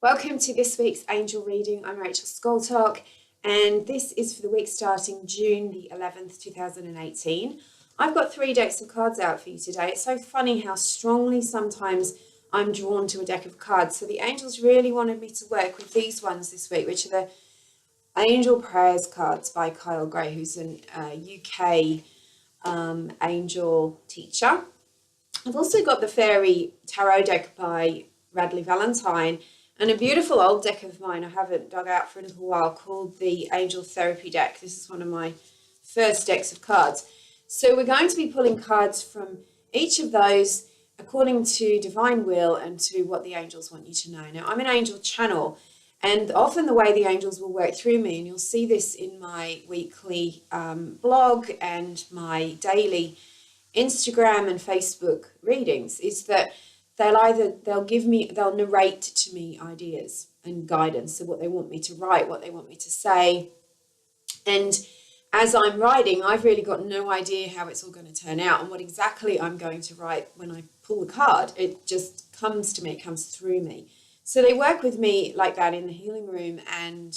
Welcome to this week's angel reading. I'm Rachel Scoltock, and this is for the week starting June the 11th, 2018. I've got 3 decks of cards out for you today. It's so funny how strongly sometimes I'm drawn to a deck of cards. So the angels really wanted me to work with these ones this week, which are the Angel Prayers cards by Kyle Gray, who's an UK angel teacher. I've also got the Fairy Tarot deck by Radley Valentine, and a beautiful old deck of mine I haven't dug out for a little while called the Angel Therapy deck. This is one of my first decks of cards. So we're going to be pulling cards from each of those according to divine will and to what the angels want you to know. Now, I'm an angel channel, and often the way the angels will work through me, and you'll see this in my weekly blog and my daily Instagram and Facebook readings, is that they'll narrate to me ideas and guidance, so what they want me to write, what they want me to say. And as I'm writing, I've really got no idea how it's all going to turn out and what exactly I'm going to write when I pull the card. It just comes to me, it comes through me. So they work with me like that in the healing room and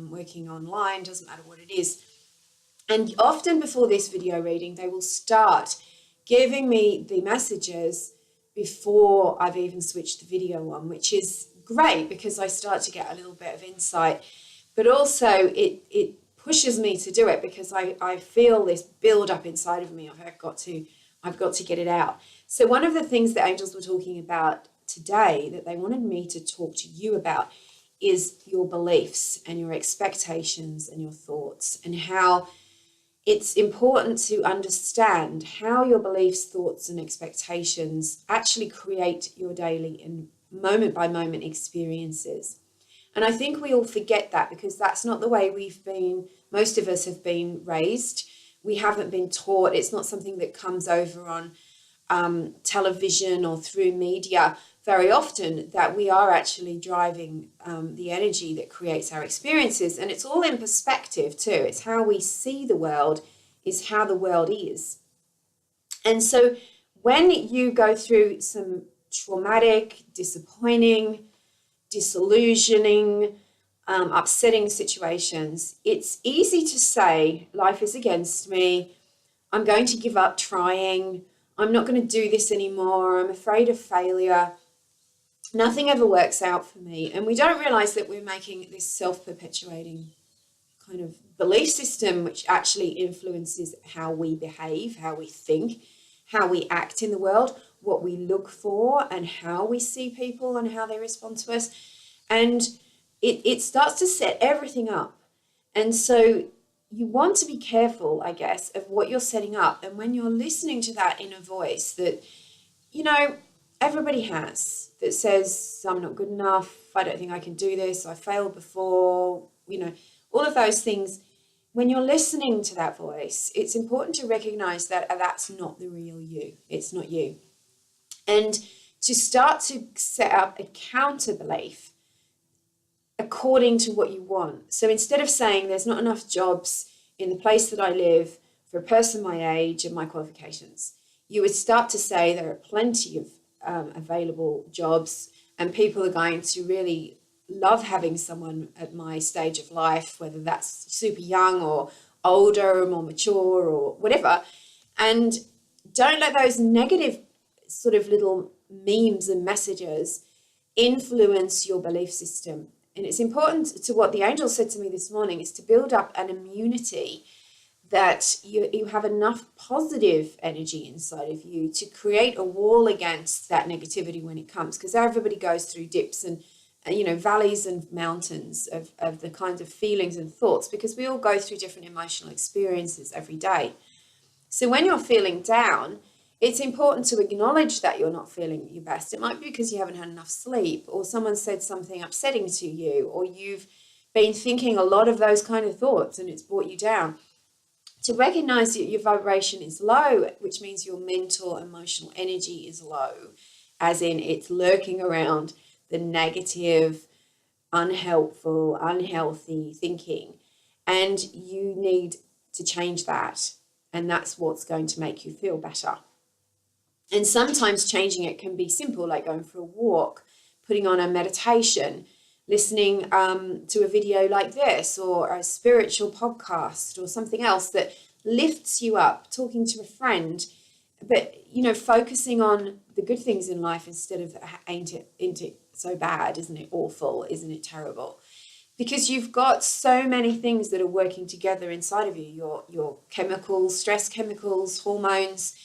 working online, doesn't matter what it is. And often before this video reading, they will start giving me the messages before I've even switched the video on, which is great because I start to get a little bit of insight, but also it pushes me to do it because I feel this build up inside of me. I've got to get it out. So one of the things that angels were talking about today that they wanted me to talk to you about is your beliefs and your expectations and your thoughts, and how it's important to understand how your beliefs, thoughts, and expectations actually create your daily and moment by moment experiences. And I think we all forget that because that's not the way most of us have been raised. We haven't been taught. It's not something that comes over on television or through media very often, that we are actually driving the energy that creates our experiences. And it's all in perspective too. It's how we see the world is how the world is. And so when you go through some traumatic, disappointing, disillusioning, upsetting situations, it's easy to say, life is against me, I'm going to give up trying, I'm not going to do this anymore, I'm afraid of failure, nothing ever works out for me. And we don't realize that we're making this self-perpetuating kind of belief system, which actually influences how we behave, how we think, how we act in the world, what we look for, and how we see people and how they respond to us. And it starts to set everything up. And so you want to be careful, I guess, of what you're setting up. And when you're listening to that inner voice that, everybody has, that says, I'm not good enough, I don't think I can do this, I failed before, all of those things. When you're listening to that voice, it's important to recognize that that's not the real you. It's not you. And to start to set up a counter belief according to what you want. So instead of saying there's not enough jobs in the place that I live for a person my age and my qualifications, you would start to say there are plenty of available jobs, and people are going to really love having someone at my stage of life, whether that's super young or older or more mature or whatever. And don't let those negative sort of little memes and messages influence your belief system. And it's important to what the angel said to me this morning is to build up an immunity that you have enough positive energy inside of you to create a wall against that negativity when it comes, because everybody goes through dips and valleys and mountains of the kinds of feelings and thoughts, because we all go through different emotional experiences every day. So when you're feeling down, it's important to acknowledge that you're not feeling your best. It might be because you haven't had enough sleep, or someone said something upsetting to you, or you've been thinking a lot of those kind of thoughts and it's brought you down. To recognize that your vibration is low, which means your mental, emotional energy is low, as in it's lurking around the negative, unhelpful, unhealthy thinking. And you need to change that. And that's what's going to make you feel better. And sometimes changing it can be simple, like going for a walk, putting on a meditation, listening to a video like this, or a spiritual podcast, or something else that lifts you up, talking to a friend, but, focusing on the good things in life instead of, ain't it so bad, isn't it awful, isn't it terrible? Because you've got so many things that are working together inside of you, your chemicals, stress chemicals, hormones,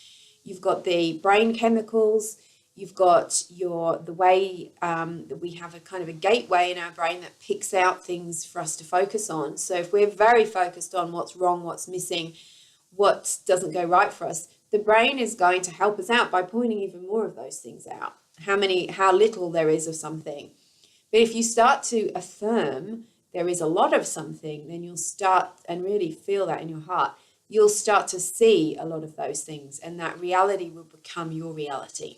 you've got the brain chemicals, you've got the way that we have a kind of a gateway in our brain that picks out things for us to focus on. So if we're very focused on what's wrong, what's missing, what doesn't go right for us, the brain is going to help us out by pointing even more of those things out, how little there is of something. But if you start to affirm there is a lot of something, then you'll start and really feel that in your heart. You'll start to see a lot of those things, and that reality will become your reality.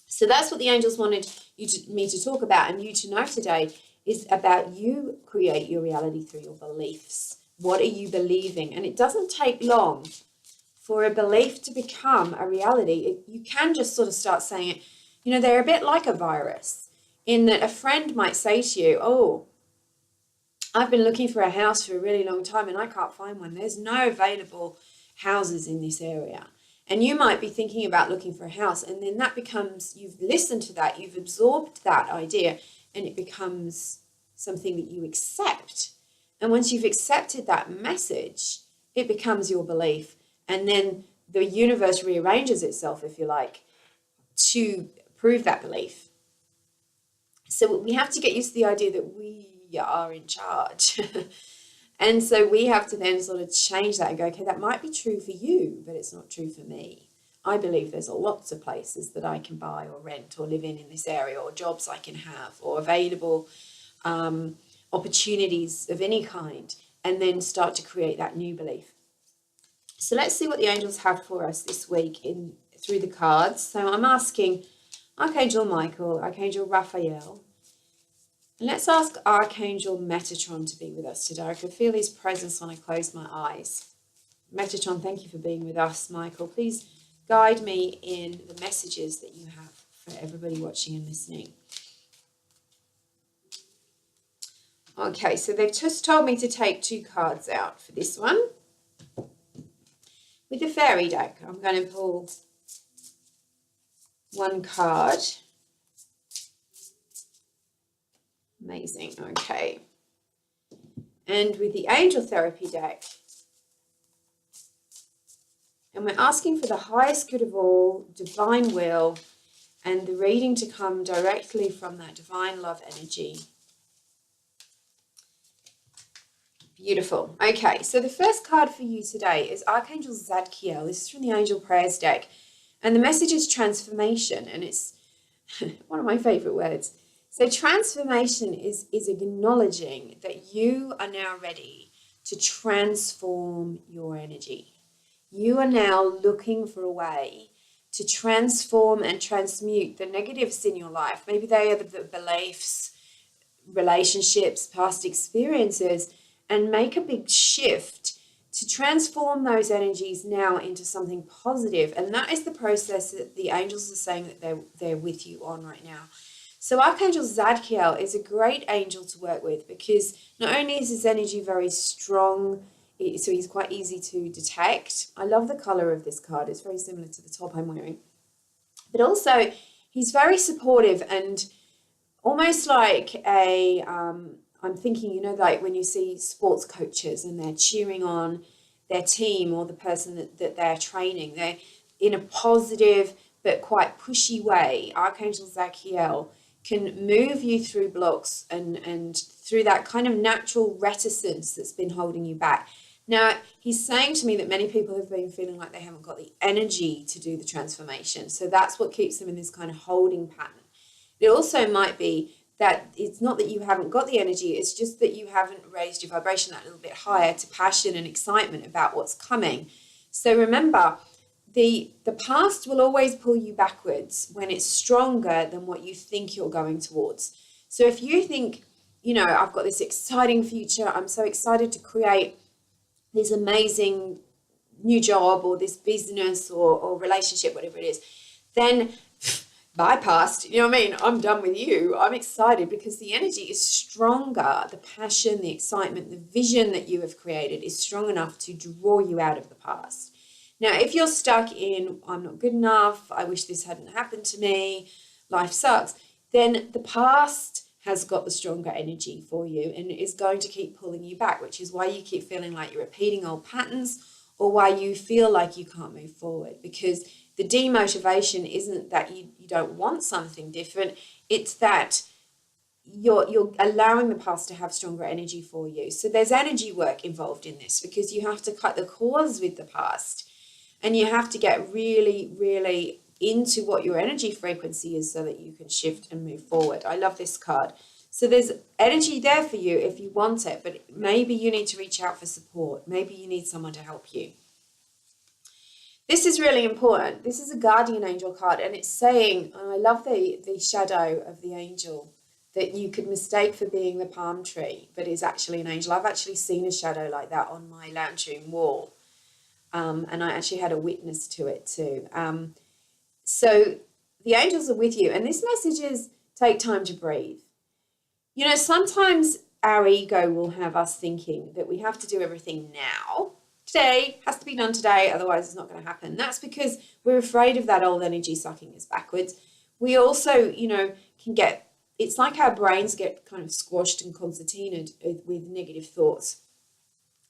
So that's what the angels wanted me to talk about, and you to know today is about you create your reality through your beliefs. What are you believing? And it doesn't take long for a belief to become a reality. You can just sort of start saying it. They're a bit like a virus, in that a friend might say to you, oh, I've been looking for a house for a really long time and I can't find one. There's no available houses in this area. And you might be thinking about looking for a house, and then that becomes, you've listened to that, you've absorbed that idea, and it becomes something that you accept. And once you've accepted that message, it becomes your belief. And then the universe rearranges itself, if you like, to prove that belief. So we have to get used to the idea that we are in charge. And so we have to then sort of change that and go, okay, that might be true for you, but it's not true for me. I believe there's lots of places that I can buy or rent or live in this area, or jobs I can have, or available opportunities of any kind, and then start to create that new belief. So let's see what the angels have for us this week through the cards. So I'm asking Archangel Michael, Archangel Raphael, and let's ask Archangel Metatron to be with us today. I can feel his presence when I close my eyes. Metatron, thank you for being with us. Michael, please guide me in the messages that you have for everybody watching and listening. Okay, so they've just told me to take 2 cards out for this one. With the fairy deck, I'm going to pull 1 card. Amazing, okay. And with the angel therapy deck, and we're asking for the highest good of all, divine will, and the reading to come directly from that divine love energy. Beautiful. Okay, so the first card for you today is Archangel Zadkiel. This is from the Angel Prayers deck. And the message is transformation, and it's one of my favorite words. So transformation is acknowledging that you are now ready to transform your energy. You are now looking for a way to transform and transmute the negatives in your life. Maybe they are the beliefs, relationships, past experiences, and make a big shift to transform those energies now into something positive. And that is the process that the angels are saying that they're with you on right now. So Archangel Zadkiel is a great angel to work with, because not only is his energy very strong, so he's quite easy to detect. I love the color of this card. It's very similar to the top I'm wearing. But also, he's very supportive and almost like I'm thinking, like when you see sports coaches and they're cheering on their team or the person that they're training, they're in a positive but quite pushy way. Archangel Zadkiel can move you through blocks and through that kind of natural reticence that's been holding you back. Now, he's saying to me that many people have been feeling like they haven't got the energy to do the transformation. So that's what keeps them in this kind of holding pattern. It also might be that it's not that you haven't got the energy, it's just that you haven't raised your vibration that little bit higher to passion and excitement about what's coming. So remember, the past will always pull you backwards when it's stronger than what you think you're going towards. So if you think, I've got this exciting future, I'm so excited to create this amazing new job or this business or relationship, whatever it is, then bypassed. You know what I mean? I'm done with you. I'm excited because the energy is stronger. The passion, the excitement, the vision that you have created is strong enough to draw you out of the past. Now, if you're stuck in, I'm not good enough, I wish this hadn't happened to me, life sucks, then the past has got the stronger energy for you and is going to keep pulling you back, which is why you keep feeling like you're repeating old patterns or why you feel like you can't move forward, because the demotivation isn't that you don't want something different, it's that you're allowing the past to have stronger energy for you. So there's energy work involved in this because you have to cut the cords with the past and you have to get really, really into what your energy frequency is so that you can shift and move forward. I love this card. So there's energy there for you if you want it, but maybe you need to reach out for support. Maybe you need someone to help you. This is really important. This is a guardian angel card, and it's saying, and I love the shadow of the angel that you could mistake for being the palm tree, but is actually an angel. I've actually seen a shadow like that on my lounge room wall, and I actually had a witness to it too. So the angels are with you, and this message is take time to breathe. You know, sometimes our ego will have us thinking that we have to do everything now. Today has to be done today, otherwise it's not going to happen. That's because we're afraid of that old energy sucking us backwards. We also, you know, can get, it's like our brains get kind of squashed and concertinaed with negative thoughts.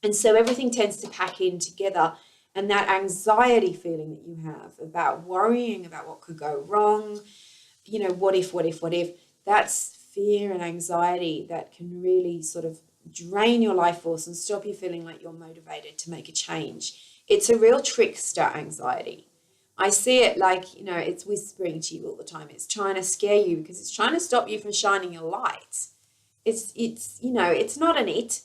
And so everything tends to pack in together. And that anxiety feeling that you have about worrying about what could go wrong, you know, what if, that's fear and anxiety that can really sort of drain your life force and stop you feeling like you're motivated to make a change. It's a real trickster anxiety. I see it like, you know, it's whispering to you all the time. It's trying to scare you because it's trying to stop you from shining your light. It's you know, it's not an it.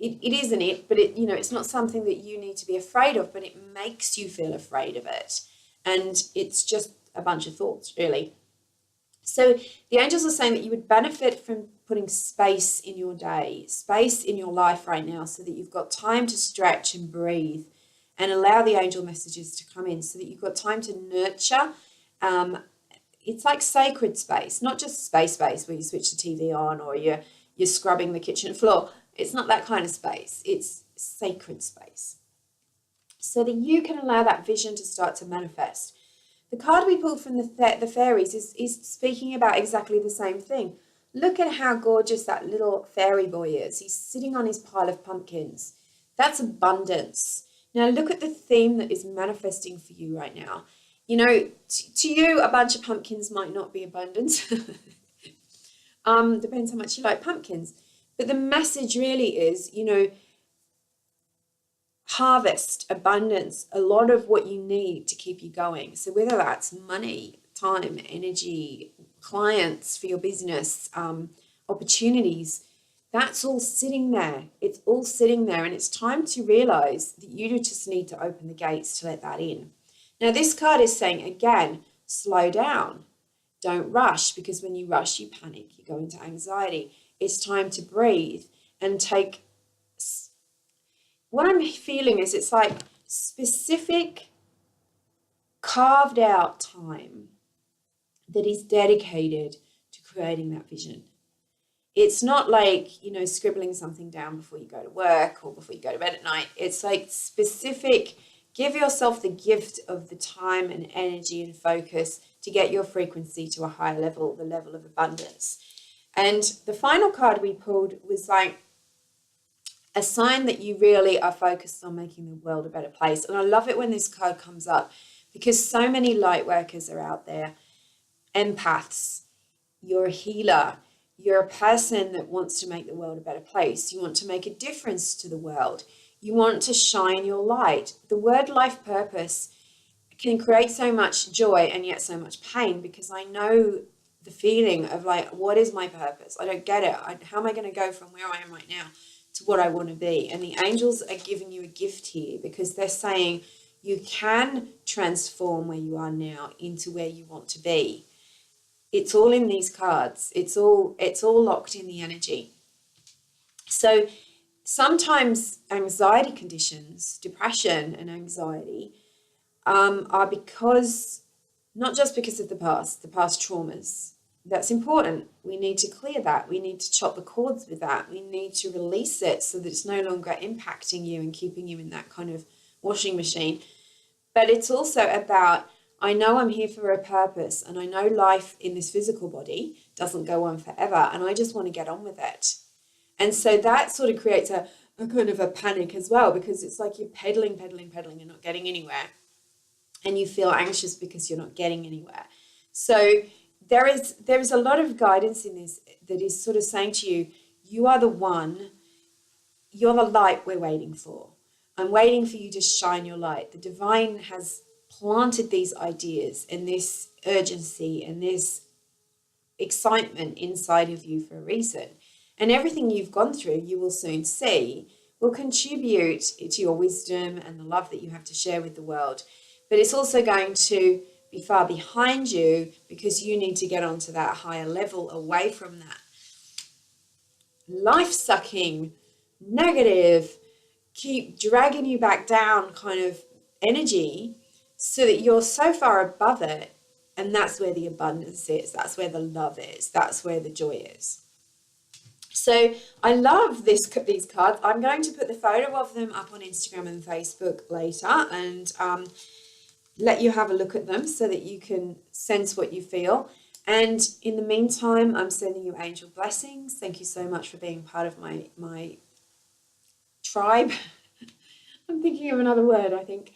It isn't it, but it, you know, it's not something that you need to be afraid of, but it makes you feel afraid of it. And it's just a bunch of thoughts, really. So the angels are saying that you would benefit from putting space in your day, space in your life right now, so that you've got time to stretch and breathe and allow the angel messages to come in so that you've got time to nurture. It's like sacred space, not just space where you switch the TV on or you're scrubbing the kitchen floor. It's not that kind of space. It's sacred space. So that you can allow that vision to start to manifest. The card we pulled from the fairies is speaking about exactly the same thing. Look at how gorgeous that little fairy boy is. He's sitting on his pile of pumpkins. That's abundance. Now look at the theme that is manifesting for you right now. You know, to you, a bunch of pumpkins might not be abundance. Depends how much you like pumpkins. But the message really is, you know, harvest, abundance, a lot of what you need to keep you going. So whether that's money, time, energy, clients for your business, opportunities, that's all sitting there. It's all sitting there, and it's time to realize that you just need to open the gates to let that in. Now, this card is saying, again, slow down. Don't rush, because when you rush, you panic, you go into anxiety. It's time to breathe and take. What I'm feeling is it's like specific, carved out time that is dedicated to creating that vision. It's not like, you know, scribbling something down before you go to work or before you go to bed at night. It's like specific, give yourself the gift of the time and energy and focus to get your frequency to a higher level, the level of abundance. And the final card we pulled was like a sign that you really are focused on making the world a better place. And I love it when this card comes up because so many light workers are out there, empaths. You're a healer. You're a person that wants to make the world a better place. You want to make a difference to the world. You want to shine your light. The word life purpose can create so much joy and yet so much pain, because I know the feeling of like, what is my purpose? I don't get it. How am I going to go from where I am right now to what I want to be? And the angels are giving you a gift here because they're saying you can transform where you are now into where you want to be. It's all in these cards. It's all locked in the energy. So sometimes anxiety conditions, depression and anxiety, are because not just because of the past traumas. That's important. We need to clear that. We need to chop the cords with that. We need to release it so that it's no longer impacting you and keeping you in that kind of washing machine. But it's also about, I know I'm here for a purpose, and I know life in this physical body doesn't go on forever, and I just want to get on with it. And so that sort of creates a kind of a panic as well, because it's like you're pedaling and not getting anywhere. And you feel anxious because you're not getting anywhere. So there is a lot of guidance in this that is sort of saying to you, you are the one, you're the light we're waiting for. I'm waiting for you to shine your light. The divine has planted these ideas and this urgency and this excitement inside of you for a reason. And everything you've gone through, you will soon see, will contribute to your wisdom and the love that you have to share with the world. But it's also going to be far behind you because you need to get onto that higher level away from that life-sucking, negative, keep dragging you back down kind of energy, so that you're so far above it. And that's where the abundance is. That's where the love is. That's where the joy is. So I love these cards. I'm going to put the photo of them up on Instagram and Facebook later, and let you have a look at them so that you can sense what you feel. And in the meantime, I'm sending you angel blessings. Thank you so much for being part of my tribe. I'm thinking of another word, I think.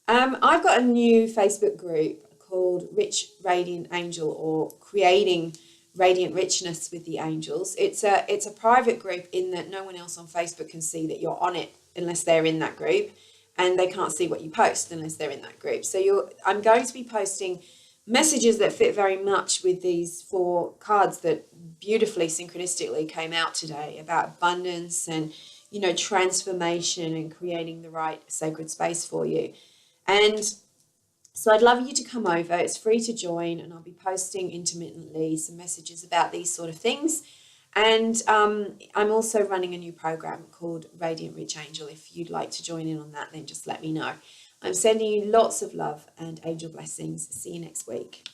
I've got a new Facebook group called Rich Radiant Angel, or Creating Radiant Richness with the Angels. It's a private group in that no one else on Facebook can see that you're on it unless they're in that group, and they can't see what you post unless they're in that group. So I'm going to be posting messages that fit very much with these 4 cards that beautifully synchronistically came out today about abundance and, you know, transformation and creating the right sacred space for you. And so I'd love you to come over. It's free to join, and I'll be posting intermittently some messages about these sort of things. And I'm also running a new program called Radiant Rich Angel. If you'd like to join in on that, then just let me know. I'm sending you lots of love and angel blessings. See you next week.